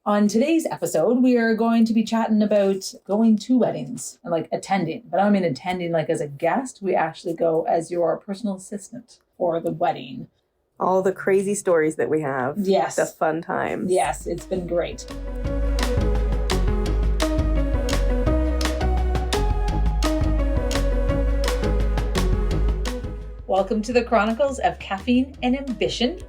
On today's episode, we are going to be chatting about going to weddings and like attending. But I don't mean attending like as a guest. We actually go as your personal assistant for the wedding. All the crazy stories that we have. Yes. The fun times. Yes, it's been great. Welcome to the Chronicles of Caffeine and Ambition,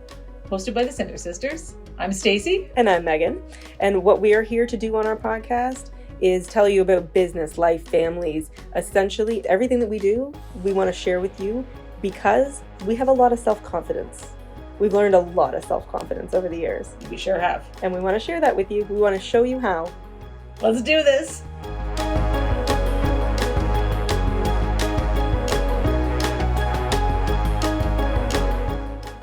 hosted by the Cinder Sisters. I'm Stacy. And I'm Megan. And what we are here to do on our podcast is tell you about business, life, families. Essentially, everything that we do, we want to share with you because we have a lot of self-confidence. We've learned a lot of self-confidence over the years. We sure have. And we want to share that with you. We want to show you how. Let's do this.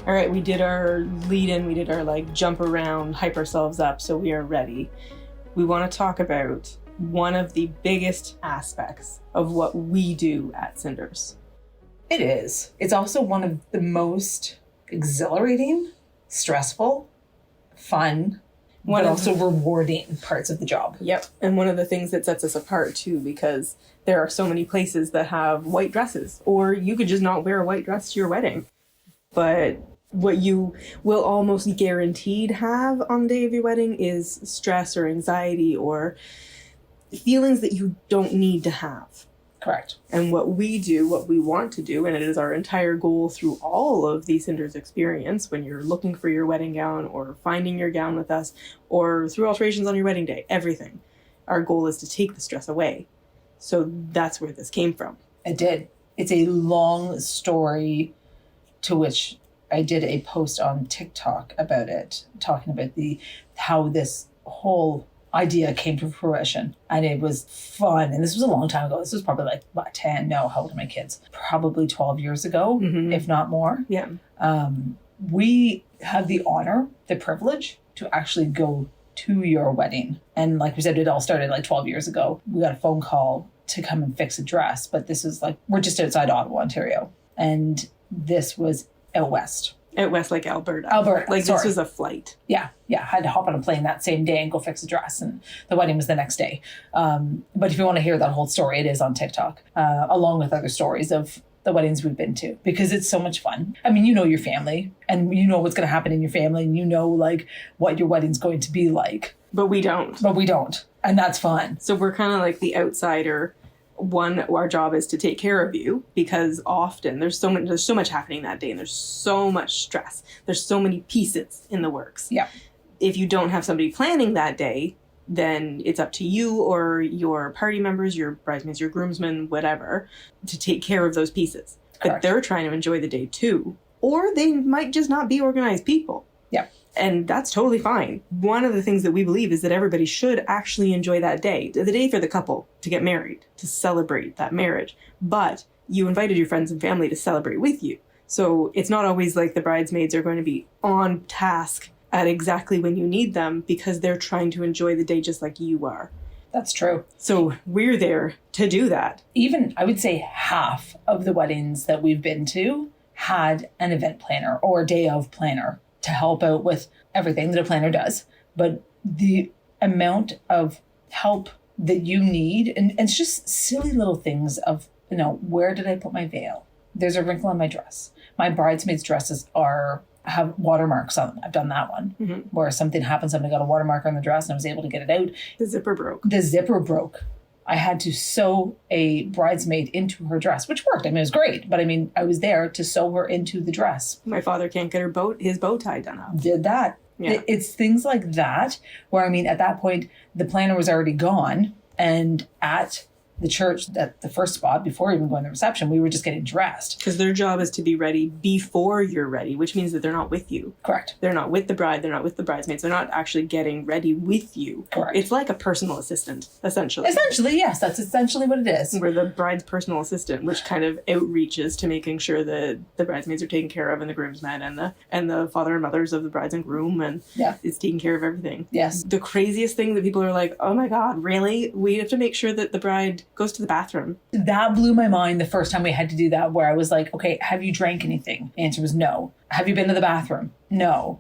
All right, we did our lead-in, we did our jump around, hype ourselves up, so we are ready. We want to talk about one of the biggest aspects of what we do at Cinders. It is. It's also one of the most exhilarating, stressful, fun, but also rewarding parts of the job. Yep. And one of the things that sets us apart too, because there are so many places that have white dresses, or you could just not wear a white dress to your wedding. But what you will almost guaranteed have on the day of your wedding is stress or anxiety or feelings that you don't need to have. Correct. And what we do, what we want to do, and it is our entire goal through all of the Cinders experience, when you're looking for your wedding gown or finding your gown with us or through alterations on your wedding day, everything. Our goal is to take the stress away. So that's where this came from. It did. It's a long story to which I did a post on TikTok about it, talking about how this whole idea came to fruition. And it was fun. And this was a long time ago. This was probably how old are my kids? Probably 12 years ago, if not more. Yeah. We had the honor, the privilege to actually go to your wedding. And like we said, it all started 12 years ago. We got a phone call to come and fix a dress. But this is we're just outside Ottawa, Ontario. And this was out west. Out west, like Alberta. This was a flight. Yeah. Had to hop on a plane that same day and go fix a dress. And the wedding was the next day. But if you want to hear that whole story, it is on TikTok, along with other stories of the weddings we've been to, because it's so much fun. I mean, you know your family and you know what's going to happen in your family and you know what your wedding's going to be like. But we don't. And that's fun. So we're kind of like the outsider. One, our job is to take care of you because often there's so much happening that day and there's so much stress. There's so many pieces in the works. Yeah. If you don't have somebody planning that day, then it's up to you or your party members, your bridesmaids, your groomsmen, whatever, to take care of those pieces. Correct. But they're trying to enjoy the day too. Or they might just not be organized people. Yeah. And that's totally fine. One of the things that we believe is that everybody should actually enjoy that day. The day for the couple to get married, to celebrate that marriage. But you invited your friends and family to celebrate with you. So it's not always like the bridesmaids are going to be on task at exactly when you need them because they're trying to enjoy the day just like you are. That's true. So we're there to do that. Even, I would say, half of the weddings that we've been to had an event planner or a day of planner to help out with everything that a planner does. But the amount of help that you need, and it's just silly little things of, where did I put my veil? There's a wrinkle on my dress. My bridesmaids' dresses have watermarks on them. I've done that one where something happened, somebody got a watermark on the dress and I was able to get it out. The zipper broke. I had to sew a bridesmaid into her dress, which worked. I mean, it was great. But I was there to sew her into the dress. My father can't get his bow tie done up. Did that. Yeah. It's things like that where, at that point, the planner was already gone. And at the church, at the first spot, before even going to the reception, we were just getting dressed. Because their job is to be ready before you're ready, which means that they're not with you. Correct. They're not with the bride. They're not with the bridesmaids. They're not actually getting ready with you. Correct. It's like a personal assistant, essentially. Essentially, yes. That's essentially what it is. We're the bride's personal assistant, which kind of outreaches to making sure that the bridesmaids are taken care of and the groomsmen and the father and mothers of the brides and groom and it's taking care of everything. Yes. The craziest thing that people are like, oh my God, really? We have to make sure that the bride goes to the bathroom. That blew my mind the first time we had to do that, where I was like, okay, have you drank anything? The answer was no. Have you been to the bathroom? No.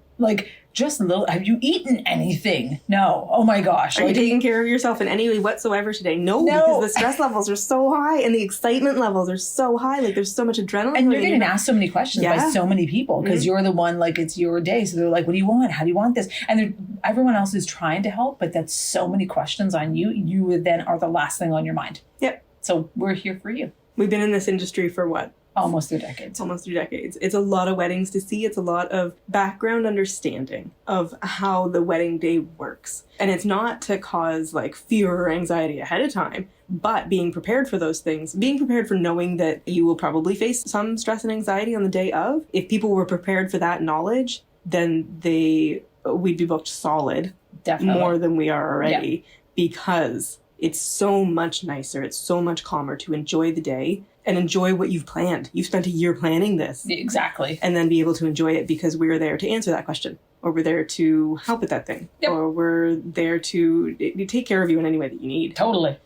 just little, have you eaten anything? No. Oh my gosh. Are you taking care of yourself in any way whatsoever today? No, because the stress levels are so high and the excitement levels are so high. Like there's so much adrenaline. And you're getting asked so many questions by so many people because you're the one, like it's your day. So they're like, what do you want? How do you want this? And everyone else is trying to help, but that's so many questions on you. You then are the last thing on your mind. Yep. So we're here for you. We've been in this industry for what? Almost 3 decades. Almost 3 decades. It's a lot of weddings to see. It's a lot of background understanding of how the wedding day works. And it's not to cause like fear or anxiety ahead of time, but being prepared for those things, being prepared for knowing that you will probably face some stress and anxiety on the day of. If people were prepared for that knowledge, then we'd be booked solid. Definitely. More than we are already, because it's so much nicer. It's so much calmer to enjoy the day and enjoy what you've planned. You've spent a year planning this. Exactly. And then be able to enjoy it because we're there to answer that question, or we're there to help with that thing, or we're there to take care of you in any way that you need. Totally.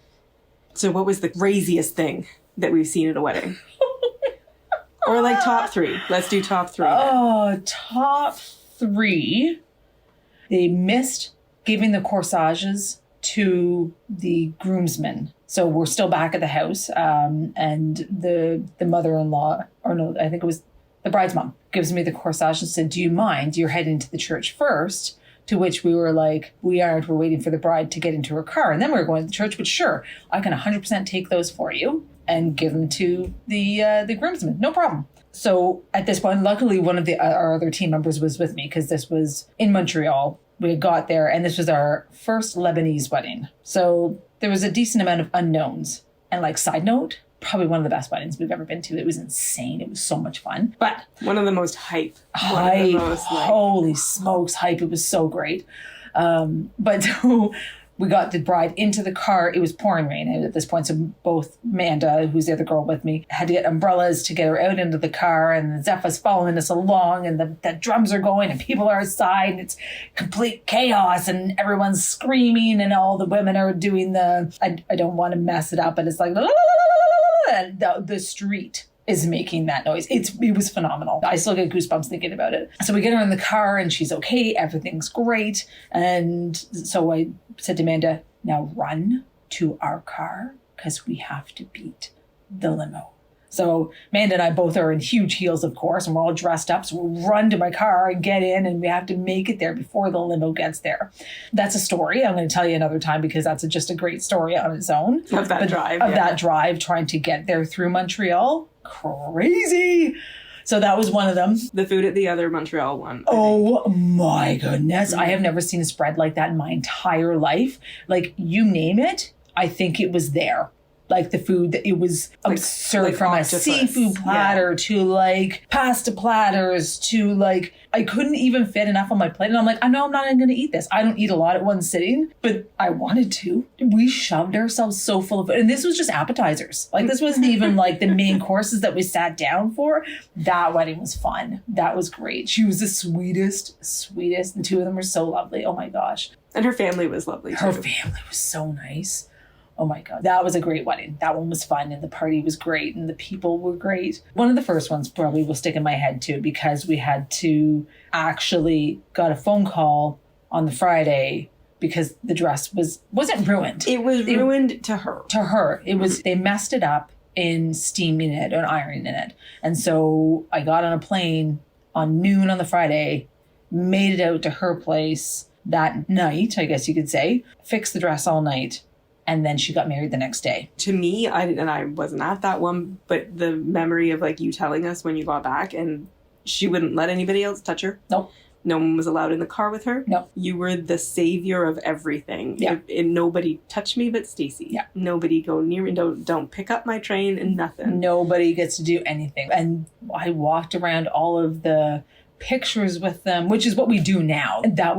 So what was the craziest thing that we've seen at a wedding? Or like top 3. Let's do top 3. Oh, top 3. They missed giving the corsages to the groomsmen. So we're still back at the house, and the mother-in-law, or no, I think it was the bride's mom, gives me the corsage and said, do you mind? You're heading to the church first. To which we were like, we aren't. We're waiting for the bride to get into her car. And then we're going to the church, but sure, I can 100% take those for you and give them to the groomsmen. No problem. So at this point, luckily, one of our other team members was with me because this was in Montreal. We had got there, and this was our first Lebanese wedding. So there was a decent amount of unknowns. And like side note, probably one of the best weddings we've ever been to. It was insane. It was so much fun. But one of the most hype. Holy smokes, hype. It was so great. But we got the bride into the car. It was pouring rain at this point. So both Amanda, who's the other girl with me, had to get umbrellas to get her out into the car. And Zepha's following us along. And the drums are going and people are outside. And it's complete chaos. And everyone's screaming. And all the women are doing I don't want to mess it up. But it's like, the street is making that noise. It was phenomenal. I still get goosebumps thinking about it. So we get her in the car and she's okay. Everything's great. And so I said to Amanda, now run to our car because we have to beat the limo. So Amanda and I both are in huge heels, of course, and we're all dressed up. So we'll run to my car and get in, and we have to make it there before the limo gets there. That's a story I'm going to tell you another time because that's just a great story on its own. Of that drive. Of that drive, trying to get there through Montreal. Crazy. So that was one of them. The food at the other Montreal one. Oh my goodness. I have never seen a spread like that in my entire life. Like, you name it, I think it was there. Like the food, that it was absurd, from a seafood platter to like pasta platters to like, I couldn't even fit enough on my plate. And I'm like, I know I'm not even going to eat this. I don't eat a lot at one sitting, but I wanted to. We shoved ourselves so full of it. And this was just appetizers. Like, this wasn't even like the main courses that we sat down for. That wedding was fun. That was great. She was the sweetest. The two of them were so lovely. Oh my gosh. And her family was lovely too. Her family was so nice. Oh my God, that was a great wedding. That one was fun, and the party was great, and the people were great. One of the first ones probably will stick in my head too, because we had to actually got a phone call on the Friday because the dress wasn't ruined. It was ruined to her. To her. It was, they messed it up in steaming it and ironing it. And so I got on a plane on noon on the Friday, made it out to her place that night, I guess you could say, fixed the dress all night. And then she got married the next day. To me, I wasn't at that one, but the memory of like you telling us when you got back and she wouldn't let anybody else touch her. Nope. No one was allowed in the car with her. Nope. You were the savior of everything. Yeah. And nobody touched me but Stacy. Yeah. Nobody go near me. Don't pick up my train and nothing. Nobody gets to do anything. And I walked around all of the pictures with them, which is what we do now. And that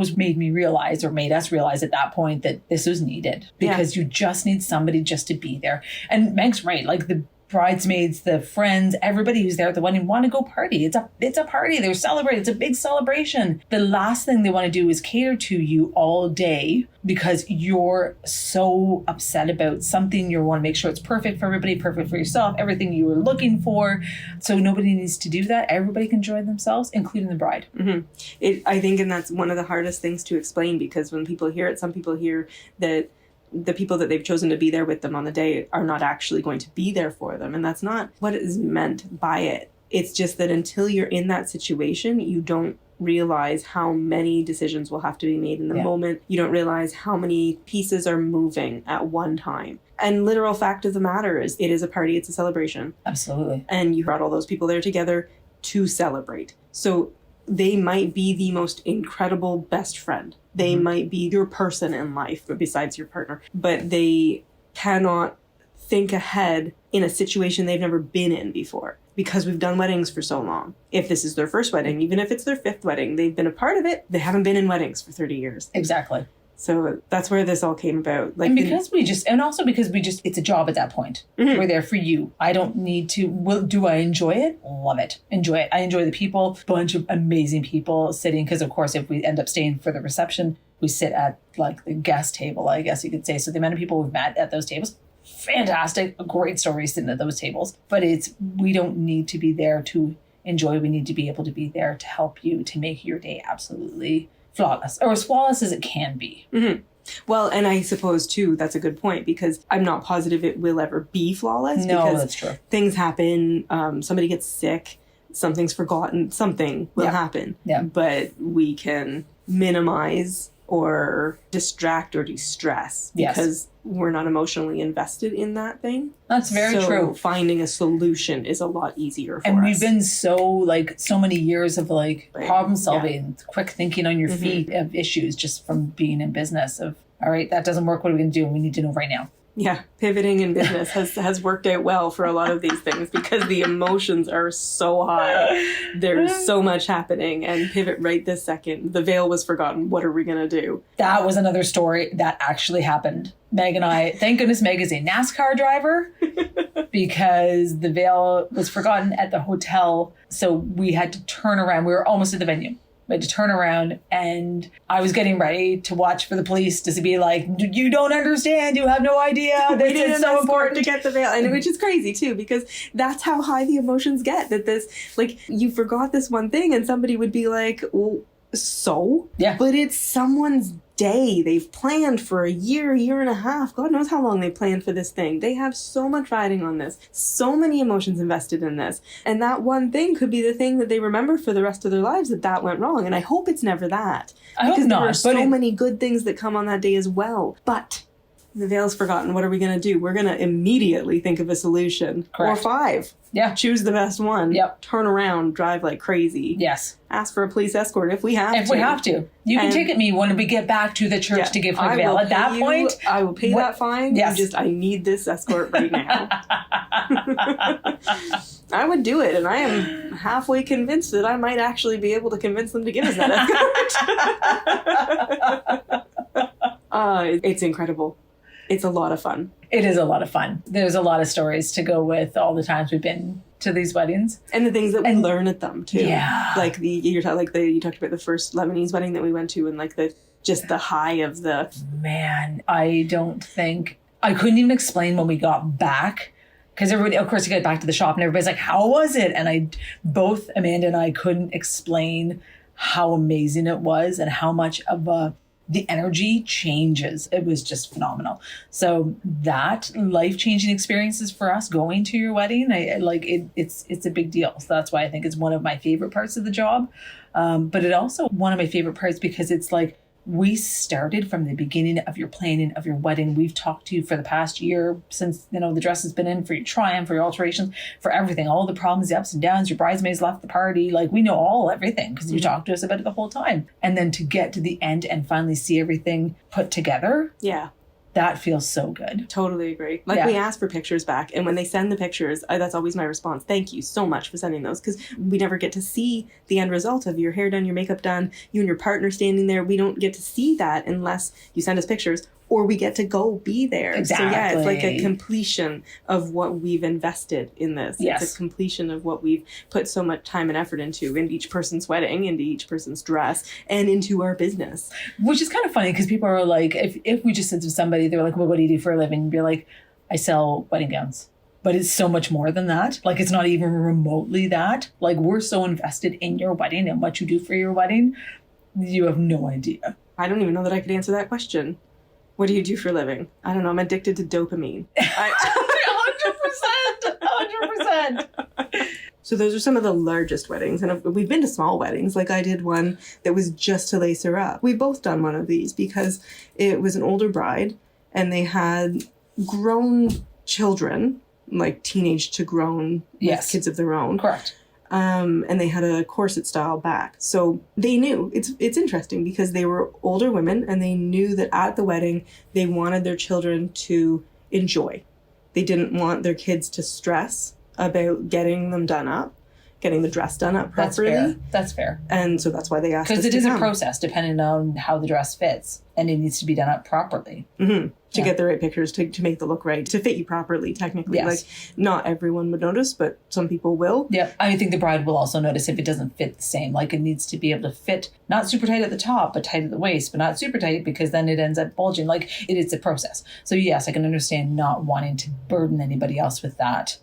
made us realize at that point that this was needed, because you just need somebody just to be there. And Meg's right. Like, the bridesmaids, the friends, everybody who's there at the wedding want to go party. It's a party. They're celebrating. It's a big celebration. The last thing they want to do is cater to you all day because you're so upset about something. You want to make sure it's perfect for everybody, perfect for yourself, everything you were looking for. So nobody needs to do that. Everybody can enjoy themselves, including the bride. I think, and that's one of the hardest things to explain, because when people hear it, some people hear that the people that they've chosen to be there with them on the day are not actually going to be there for them. And that's not what is meant by it. It's just that until you're in that situation, you don't realize how many decisions will have to be made in the moment. You don't realize how many pieces are moving at one time. And literal fact of the matter is, it is a party, it's a celebration. Absolutely. And you brought all those people there together to celebrate. So they might be the most incredible best friend. They might be your person in life besides your partner, but they cannot think ahead in a situation they've never been in before, because we've done weddings for so long. If this is their first wedding, even if it's their 5th wedding, they've been a part of it. They haven't been in weddings for 30 years. Exactly. So that's where this all came about. Like, and because it's a job at that point. We're there for you. I don't need to. Do I enjoy it? Love it. Enjoy it. I enjoy the people. Bunch of amazing people sitting. Because of course, if we end up staying for the reception, we sit at like the guest table, I guess you could say. So the amount of people we've met at those tables, fantastic, great stories sitting at those tables. But we don't need to be there to enjoy. We need to be able to be there to help you, to make your day absolutely flawless, or as flawless as it can be. Well, and I suppose too, that's a good point, because I'm not positive it will ever be flawless. No, because that's true. Things happen. Somebody gets sick. Something's forgotten. Something will happen. Yeah. But we can minimize or distract or de-stress because we're not emotionally invested in that thing. That's very true. Finding a solution is a lot easier for us. And we've been so many years of problem solving, quick thinking on your feet of issues just from being in business of, all right, that doesn't work. What are we going to do? We need to know right now. Yeah, pivoting in business has worked out well for a lot of these things, because the emotions are so high. There's so much happening, and pivot right this second. The veil was forgotten. What are we going to do? That was another story that actually happened. Meg and I, thank goodness Meg is a NASCAR driver, because the veil was forgotten at the hotel. So we had to turn around. We were almost at the venue. We had to turn around, and I was getting ready to watch for the police to be like, you don't understand. You have no idea. This is so important to get the veil. And which is crazy too, because that's how high the emotions get, that this, you forgot this one thing, and somebody would be like, well, so? Yeah. But it's someone's day. They've planned for a year and a half. God knows how long they planned for this thing. They have so much riding on this, so many emotions invested in this. And that one thing could be the thing that they remember for the rest of their lives, that went wrong. And I hope it's never that. I hope not. Because there are so many good things that come on that day as well. But the veil's forgotten. What are we going to do? We're going to immediately think of a solution. Correct. Or 5. Yeah. Choose the best one. Yep. Turn around, drive like crazy. Yes. Ask for a police escort if we have to. If we have to. You can ticket me when we get back to the church to give her the veil. At that point, I will pay that fine. Yes. I need this escort right now. I would do it, and I am halfway convinced that I might actually be able to convince them to give us that escort. It's incredible. It's a lot of fun. It is a lot of fun. There's a lot of stories to go with all the times we've been to these weddings. And the things that we learn at them, too. Yeah. You talked about the first Lebanese wedding that we went to, and the high of the... Man, I couldn't even explain when we got back. Because everybody, of course, you get back to the shop and everybody's like, how was it? And both Amanda and I couldn't explain how amazing it was and how much of the energy changes. It was just phenomenal. So that life-changing experiences for us going to your wedding, it's a big deal. So that's why I think it's one of my favorite parts of the job. But it also one of my favorite parts because it's we started from the beginning of your planning of your wedding. We've talked to you for the past year since, the dress has been in, for your try-on, for your alterations, for everything, all the problems, the ups and downs, your bridesmaids left the party. We know everything because you talked to us about it the whole time. And then to get to the end and finally see everything put together. Yeah. That feels so good. Totally agree. We ask for pictures back, and when they send the pictures, that's always my response. Thank you so much for sending those, because we never get to see the end result of your hair done, your makeup done, you and your partner standing there. We don't get to see that unless you send us pictures, or we get to go be there. Exactly. So yeah, it's like a completion of what we've invested in this. Yes. It's a completion of what we've put so much time and effort into each person's wedding, into each person's dress, and into our business. Which is kind of funny because people are like, if we just said to somebody, they're like, well, what do you do for a living? And you're like, I sell wedding gowns. But it's so much more than that. Like, it's not even remotely that. Like, we're so invested in your wedding and what you do for your wedding. You have no idea. I don't even know that I could answer that question. What do you do for a living? I don't know. I'm addicted to dopamine. 100%. So those are some of the largest weddings. And we've been to small weddings. Like I did one that was just to lace her up. We've both done one of these because it was an older bride and they had grown children, like teenage to grown, Yes. kids of their own. Correct. And they had a corset style back. So they knew. It's interesting because they were older women and they knew that at the wedding they wanted their children to enjoy. They didn't want their kids to stress about getting them done up, getting the dress done up properly. That's fair. And so that's why they asked us to Because it is come. a process depending on how the dress fits and it needs to be done up properly. Mm-hmm. To Yeah. get the right pictures, to make the look right, to fit you properly, technically. Yes. Like, not everyone would notice, but some people will. Yep. I think the bride will also notice if it doesn't fit the same. Like, it needs to be able to fit, not super tight at the top, but tight at the waist, but not super tight because then it ends up bulging. Like, it is a process. So yes, I can understand not wanting to burden anybody else with that,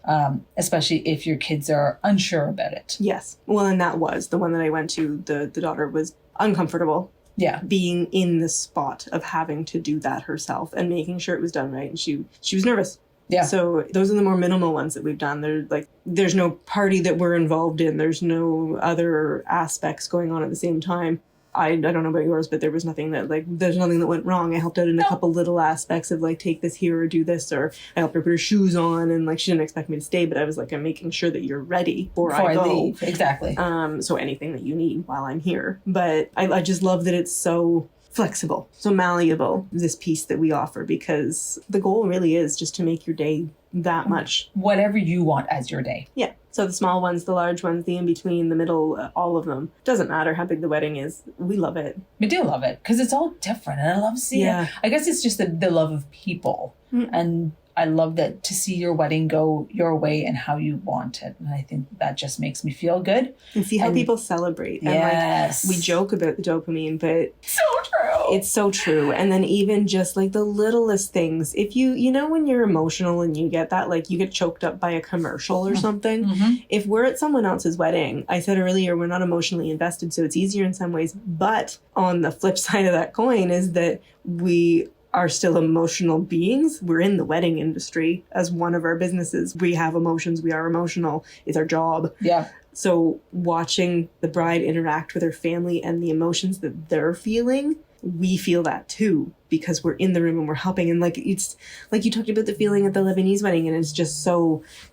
especially if your kids are unsure about it. Yes. Well, and that was the one that I went to. The daughter was uncomfortable Yeah. being in the spot of having to do that herself and making sure it was done right. And she was nervous. Yeah. So those are the more minimal ones that we've done. They're like, there's no party that we're involved in. There's no other aspects going on at the same time. I don't know about yours, but there's nothing that went wrong. I helped out in a couple little aspects of like, take this here or do this, or I helped her put her shoes on and like, she didn't expect me to stay, but I was like, I'm making sure that you're ready before I go. Leave. Exactly. So anything that you need while I'm here. But I just love that it's so flexible, so malleable, this piece that we offer, because the goal really is just to make your day that much. Whatever you want as your day. Yeah. So the small ones, the large ones, the in-between, the middle, all of them. Doesn't matter how big the wedding is. We love it. We do love it because it's all different and I love seeing it. I guess it's just the love of people. And I love that to see your wedding go your way and how you want it. And I think that just makes me feel good. And see how people celebrate. Yes. And like, we joke about the dopamine, but So true. it's so true. And then even just like the littlest things, if you know, when you're emotional and you get that, like you get choked up by a commercial or something, if we're at someone else's wedding, I said earlier, we're not emotionally invested, so it's easier in some ways. But on the flip side of that coin is that we are still emotional beings. We're in the wedding industry as one of our businesses. We have emotions. We are emotional. It's our job. Yeah. So watching the bride interact with her family and the emotions that they're feeling, we feel that too, because we're in the room and we're helping. And like, it's like you talked about the feeling at the Lebanese wedding, and it's just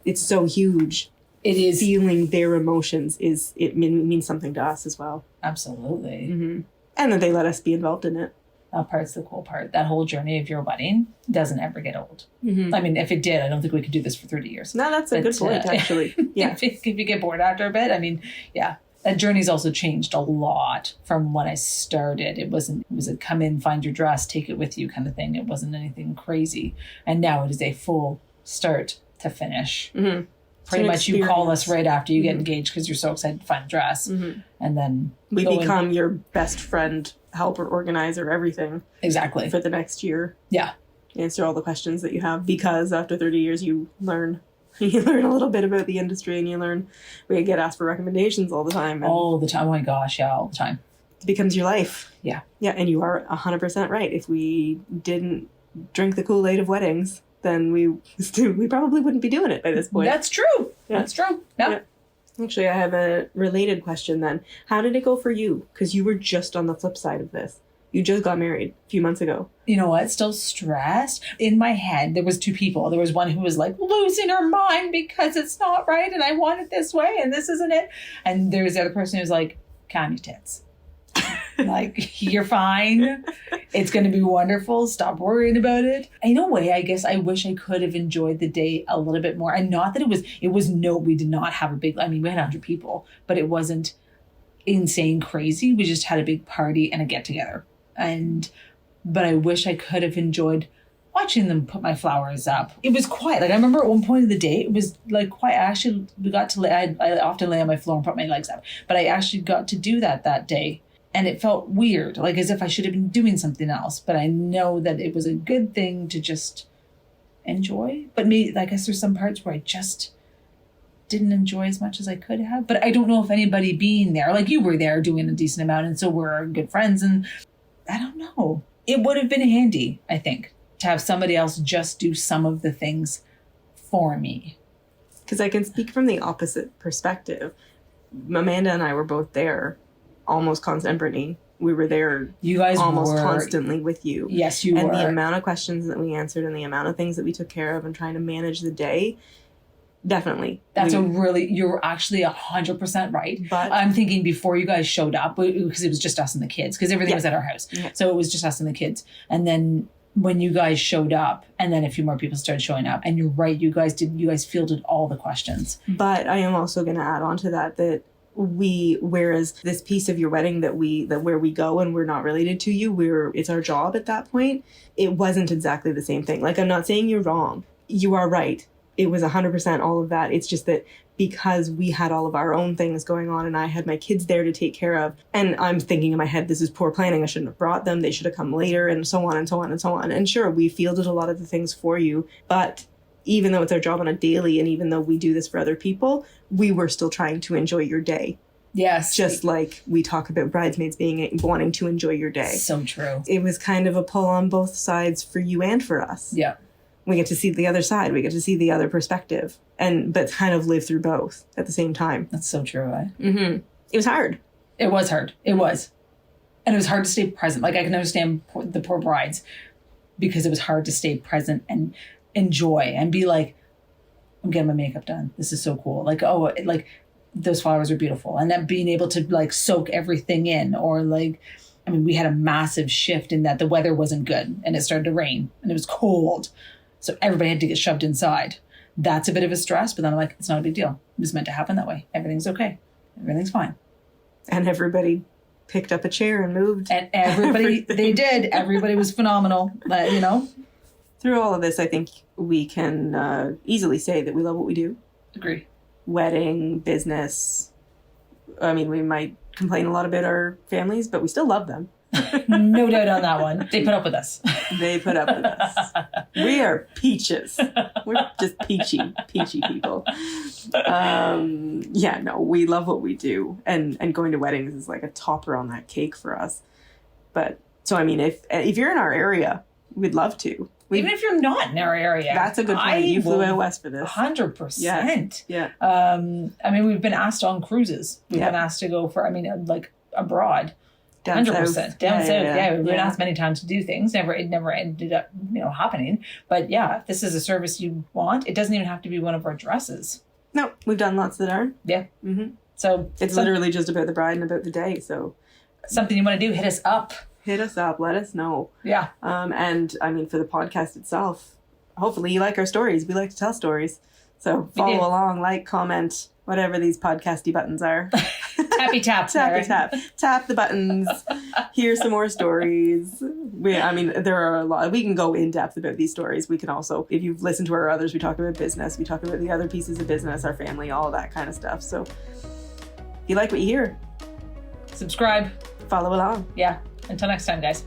it's so huge. It is. Feeling their emotions means something to us as well. Absolutely. Mm-hmm. And that they let us be involved in it. That part's the cool part. That whole journey of your wedding doesn't ever get old. Mm-hmm. I mean, if it did, I don't think we could do this for 30 years. No, that's a good point, actually. Yeah. if you get bored after a bit, I mean, yeah. That journey's also changed a lot from when I started. It was a come in, find your dress, take it with you kind of thing. It wasn't anything crazy. And now it is a full start to finish. Mm-hmm. Pretty much you call us right after you get engaged because you're so excited to find a dress. Mm-hmm. And then we become your best friend, helper, organizer, everything. Exactly. For the next year. Yeah. Answer all the questions that you have, because after 30 years you learn a little bit about the industry, and we get asked for recommendations all the time. All the time. Oh my gosh. Yeah. All the time. It becomes your life. Yeah. Yeah. And you are 100% right. If we didn't drink the Kool-Aid of weddings, then we probably wouldn't be doing it by this point. That's true. Yeah. That's true. No. Yeah. Actually, I have a related question then. How did it go for you? Because you were just on the flip side of this. You just got married a few months ago. You know what? Still stressed. In my head, there was two people. There was one who was like losing her mind because it's not right and I want it this way and this isn't it. And there's the other person who's like, calm your tits. Like, you're fine. It's going to be wonderful. Stop worrying about it. In a way, I guess I wish I could have enjoyed the day a little bit more. And not that we did not have a big, I mean, we had 100 people, but it wasn't insane crazy. We just had a big party and a get together. And but I wish I could have enjoyed watching them put my flowers up. It was quiet. Like I remember at one point of the day, it was like quiet. We got to lay, I often lay on my floor and put my legs up, but I actually got to do that day. And it felt weird, like as if I should have been doing something else. But I know that it was a good thing to just enjoy. But me, I guess there's some parts where I just didn't enjoy as much as I could have. But I don't know if anybody being there, like you were there doing a decent amount, and so we're good friends. And I don't know. It would have been handy, I think, to have somebody else just do some of the things for me. Because I can speak from the opposite perspective. Amanda and I were both there almost constant, and Brittany, we were there you guys almost were constantly with you. Yes, you and were. And the amount of questions that we answered and the amount of things that we took care of and trying to manage the day, definitely. You're actually 100% right. But I'm thinking before you guys showed up, because it was just us and the kids, because everything was at our house. Yeah. So it was just us and the kids. And then when you guys showed up, and then a few more people started showing up, and you're right, you guys fielded all the questions. But I am also going to add on to that whereas this piece of your wedding that where we go and we're not related to you, it's our job at that point, it wasn't exactly the same thing. Like, I'm not saying you're wrong. You are right. It was 100% all of that. It's just that because we had all of our own things going on and I had my kids there to take care of, and I'm thinking in my head, this is poor planning. I shouldn't have brought them. They should have come later, and so on and so on and so on. And sure, we fielded a lot of the things for you, but even though it's our job on a daily, and even though we do this for other people, we were still trying to enjoy your day. Yes. Just like we talk about bridesmaids wanting to enjoy your day. So true. It was kind of a pull on both sides for you and for us. Yeah. We get to see the other side. We get to see the other perspective, but kind of live through both at the same time. That's so true. Mm-hmm. It was hard. It was hard. It was. And it was hard to stay present. Like, I can understand the poor brides, because it was hard to stay present and enjoy and be like, I'm getting my makeup done. This is so cool. Like, oh, like those flowers are beautiful. And then being able to like soak everything in, or like, I mean, we had a massive shift in that the weather wasn't good and it started to rain and it was cold. So everybody had to get shoved inside. That's a bit of a stress, but then I'm like, it's not a big deal. It was meant to happen that way. Everything's okay. Everything's fine. And everybody picked up a chair and moved. And everybody, they did. Everybody was phenomenal. You know? Through all of this, I think we can easily say that we love what we do. Agree. Wedding, business. I mean, we might complain a lot about our families, but we still love them. No doubt on that one. They put up with us. They put up with us. We are peaches. We're just peachy people. Yeah, no, we love what we do. And going to weddings is like a topper on that cake for us. But, so I mean, if you're in our area, we'd love to. Even if you're not in our area. That's a good point. You flew out west for this. 100%. Yeah. I mean, we've been asked on cruises. We've been asked to go for, like abroad. 100%. Down south. Yeah. We've been asked many times to do things. It never ended up, happening. But yeah, if this is a service you want, it doesn't even have to be one of our dresses. No, we've done lots that aren't. Yeah. Mm-hmm. So it's literally just about the bride and about the day. So something you want to do, hit us up. Hit us up. Let us know. Yeah. And I mean, for the podcast itself, hopefully you like our stories. We like to tell stories. So follow along, like, comment, whatever these podcasty buttons are. Tappy tap. Tappy tap. Tap the buttons. Hear some more stories. There are a lot. We can go in depth about these stories. We can also, if you've listened to our others, we talk about business. We talk about the other pieces of business, our family, all that kind of stuff. So if you like what you hear, subscribe. Follow along. Yeah. Until next time, guys.